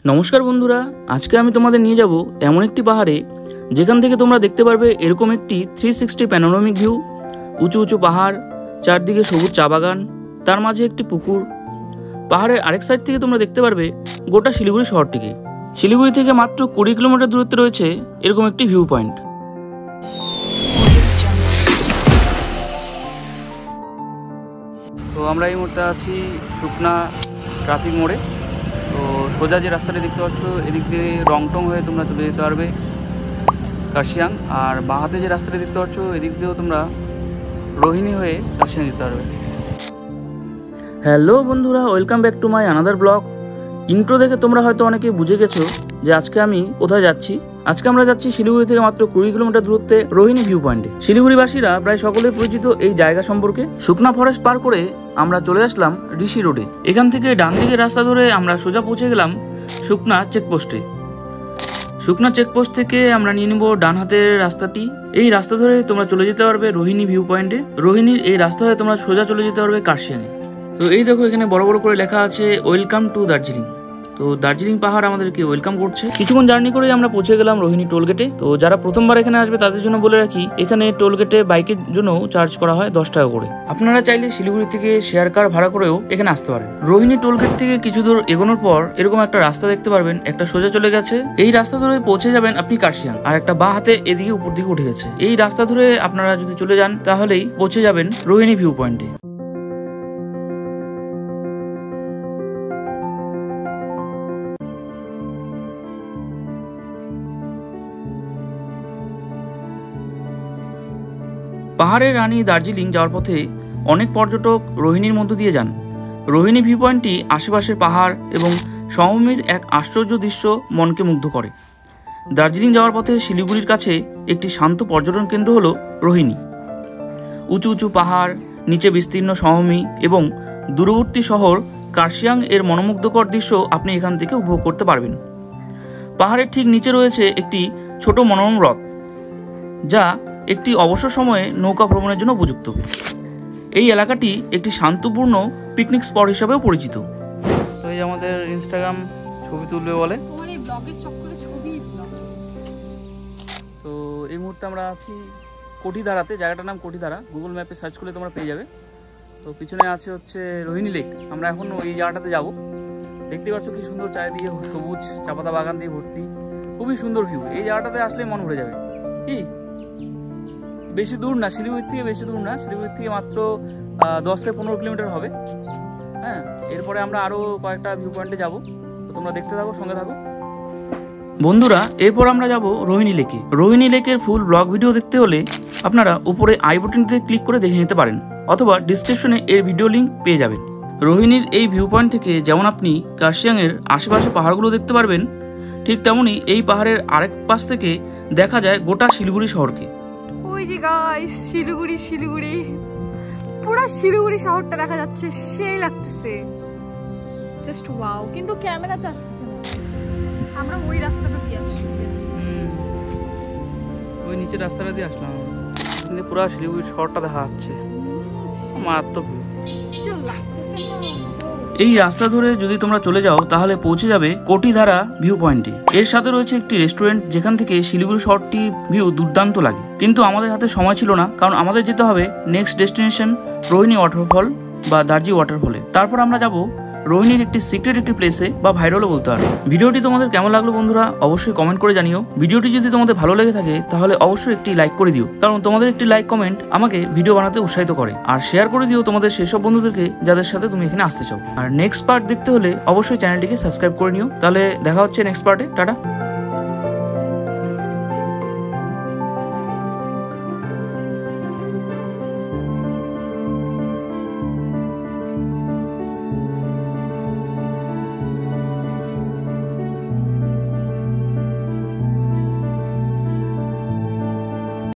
নমস্কার বন্ধুরা, আজকে আমি তোমাদের নিয়ে যাব এমন একটি পাহাড়ে যেখান থেকে তোমরা দেখতে পারবে এরকম একটি 360 প্যানোরামিক ভিউ। উঁচু উঁচু পাহাড়, চারদিকে সবুজ চা বাগান, তার মাঝে একটি পুকুর। পাহাড়ের আরেক সাইড থেকে তোমরা দেখতে পারবে গোটা শিলিগুড়ি শহরটিকে। শিলিগুড়ি থেকে মাত্র 20 কিলোমিটার দূরত্বে রয়েছে এরকম একটি ভিউ পয়েন্ট। তো আমরা এই মুহূর্তে আছি শুকনা ট্রাফিক মোড়ে। তো সোজা যে রাস্তাটা দেখতে পাচ্ছ এদিক দিয়ে রংটং হয়ে তোমরা চলে যেতে পারবে কার্শিয়াং, আর বাঁহাতে যে রাস্তাটা দেখতে পাচ্ছ এদিক দিয়েও তোমরা রোহিণী হয়ে কার্শিয়াং যেতে পারবে। হ্যালো বন্ধুরা, welcome back to my another blog. Intro দেখে তোমরা হয়তো অনেকে বুঝে গেছো যে আজকে আমি কোথায় যাচ্ছি। আজকে আমরা যাচ্ছি শিলিগুড়ি থেকে মাত্র 20 কিলোমিটার দূরত্বে রোহিণী ভিউ পয়েন্টে। শিলিগুড়িবাসীরা প্রায় সকলেই পরিচিত এই জায়গা সম্পর্কে। শুকনা ফরেস্ট পার করে আমরা চলে আসলাম ঋষি রোডে। এখান থেকে ডান দিকের রাস্তা ধরে আমরা সোজা পৌঁছে গেলাম শুকনা চেকপোস্টে। শুকনা চেকপোস্ট থেকে আমরা নিয়ে নিব ডান হাতের রাস্তাটি। এই রাস্তা ধরে তোমরা চলে যেতে পারবে রোহিণী ভিউ পয়েন্টে। রোহিণীর এই রাস্তা হয়ে তোমরা সোজা চলে যেতে পারবে কার্শিয়াংয়ে। তো এই দেখো, এখানে বড় বড় করে লেখা আছে ওয়েলকাম টু দার্জিলিং। তো দার্জিলিং পাহাড় আমাদেরকে ওয়েলকাম করছে। কিছুক্ষণ জার্নি করেই আমরা পৌঁছে গেলাম রোহিণী টোলগেটে। তো যারা প্রথমবার এখানে আসবে তাদের জন্য বলে রাখি, এখানে টোলগেটে বাইকের জন্য চার্জ করা হয় 10 টাকা করে। আপনারা চাইলে শিলিগুড়ি থেকে শেয়ার কার ভাড়া করেও এখানে আসতে পারেন। রোহিণী টোলগেট থেকে কিছু দূর এগোনোর পর এরকম একটা রাস্তা দেখতে পারবেন, একটা সোজা চলে গেছে। এই রাস্তা ধরে পৌঁছে যাবেন আপনি কার্শিয়াং, আর একটা বাঁ হাতে এদিকে উপর দিকে উঠে গেছে। এই রাস্তা ধরে আপনারা যদি চলে যান তাহলেই পৌঁছে যাবেন রোহিণী ভিউ পয়েন্টে। পাহাড়ের রানী দার্জিলিং যাওয়ার পথে অনেক পর্যটক রোহিণীর মধ্য দিয়ে যান। রোহিণী ভিউ পয়েন্টটি আশেপাশের পাহাড় এবং সমভূমির এক আশ্চর্য দৃশ্য মনকে মুগ্ধ করে। দার্জিলিং যাওয়ার পথে শিলিগুড়ির কাছে একটি শান্ত পর্যটন কেন্দ্র হলো রোহিণী। উঁচু উঁচু পাহাড়, নিচে বিস্তীর্ণ সমভূমি এবং দূরবর্তী শহর কার্শিয়াং এর মনোমুগ্ধকর দৃশ্য আপনি এখান থেকে উপভোগ করতে পারবেন। পাহাড়ের ঠিক নিচে রয়েছে একটি ছোট মনোরম হ্রদ, যা একটি অবসর সময়ে নৌকা ভ্রমণের জন্য উপযুক্ত। এই এলাকাটি একটি শান্তপূর্ণ পিকনিক স্পট হিসাবেও পরিচিত। তো এই আমাদের ইনস্টাগ্রাম ছবি তুলবে বলে, তো এই মুহূর্তে আমরা আছি কোটিধারাতে। জায়গাটার নাম কোটিধারা, গুগল ম্যাপে সার্চ করলে তোমরা পেয়ে যাবে। তো পিছনে আছে হচ্ছে রোহিণী লেক। আমরা এখন ওই জায়গাটাতে যাব। দেখতে পাচ্ছ কি সুন্দর চারিদিকে সবুজ চাপাতা বাগান দিয়ে ভর্তি, খুবই সুন্দর ভিউ। এই জায়গাটাতে আসলে মন ভরে যাবে। কি বেশি দূর না, শিলিগুড়ি থেকে বেশি দূর না, শিলিগুড়ি থেকে মাত্র 10 থেকে 15 কিলোমিটার হবে। হ্যাঁ, এরপরে আমরা আরও কয়েকটা ভিউ পয়েন্টে যাবো। তো তোমরা দেখতে থাকো, সঙ্গে থাকো বন্ধুরা। এরপর আমরা যাব রোহিণী লেকে। রোহিণী লেকের ফুল ব্লগ ভিডিও দেখতে হলে আপনারা উপরে আই বাটনটিতে ক্লিক করে দেখে নিতে পারেন, অথবা ডিসক্রিপশনে এর ভিডিও লিঙ্ক পেয়ে যাবেন। রোহিণীর এই ভিউ পয়েন্ট থেকে যেমন আপনি কার্শিয়াংয়ের আশেপাশে পাহাড়গুলো দেখতে পারবেন, ঠিক তেমনই এই পাহাড়ের আরেক পাশ থেকে দেখা যায় গোটা শিলিগুড়ি শহরকে। ওই যে গাইস, শিলিগুড়ি শিলিগুড়ি পুরো শিলিগুড়ি শহরটা দেখা যাচ্ছে, সেই লাগতেছে, জাস্ট ওয়াও। কিন্তু ক্যামেরাতে আসতেছে না। আমরা ওই রাস্তাটা দিয়ে আসছি, ওই নিচের রাস্তাটা দিয়ে আসলাম, কিন্তু পুরো শিলিগুড়ি শহরটা দেখা যাচ্ছে, মারাত্মক। এই রাস্তা ধরে যদি তোমরা চলে যাও তাহলে পৌঁছে যাবে কোটিধারা ভিউ পয়েন্টে। এর সাথে রয়েছে একটি রেস্টুরেন্ট, যেখান থেকে শিলিগুড়ি শহরটি ভিউ দুর্দান্ত লাগে। কিন্তু আমাদের হাতে সময় ছিল না, কারণ আমাদের যেতে হবে নেক্সট ডেস্টিনেশন রোহিণী ওয়াটারফল বা দার্জি ওয়াটারফলে। তারপর আমরা যাব রোহিণীর একটি সিক্রেট একটি প্লেসে, বা ভাইরালও বলতে পারো। ভিডিওটি তোমাদের কেমন লাগলো বন্ধুরা অবশ্যই কমেন্ট করে জানিও। ভিডিওটি যদি তোমাদের ভালো লেগে থাকে তাহলে অবশ্যই একটি লাইক করে দিও, কারণ তোমাদের একটি লাইক কমেন্ট আমাকে ভিডিও বানাতে উৎসাহিত করে। আর শেয়ার করে দিও তোমাদের সেসব বন্ধুদেরকে যাদের সাথে তুমি এখানে আসতে চাও। আর নেক্সট পার্ট দেখতে হলে অবশ্যই চ্যানেলটিকে সাবস্ক্রাইব করে নিও। তাহলে দেখা হচ্ছে নেক্সট পার্টে। টাটা।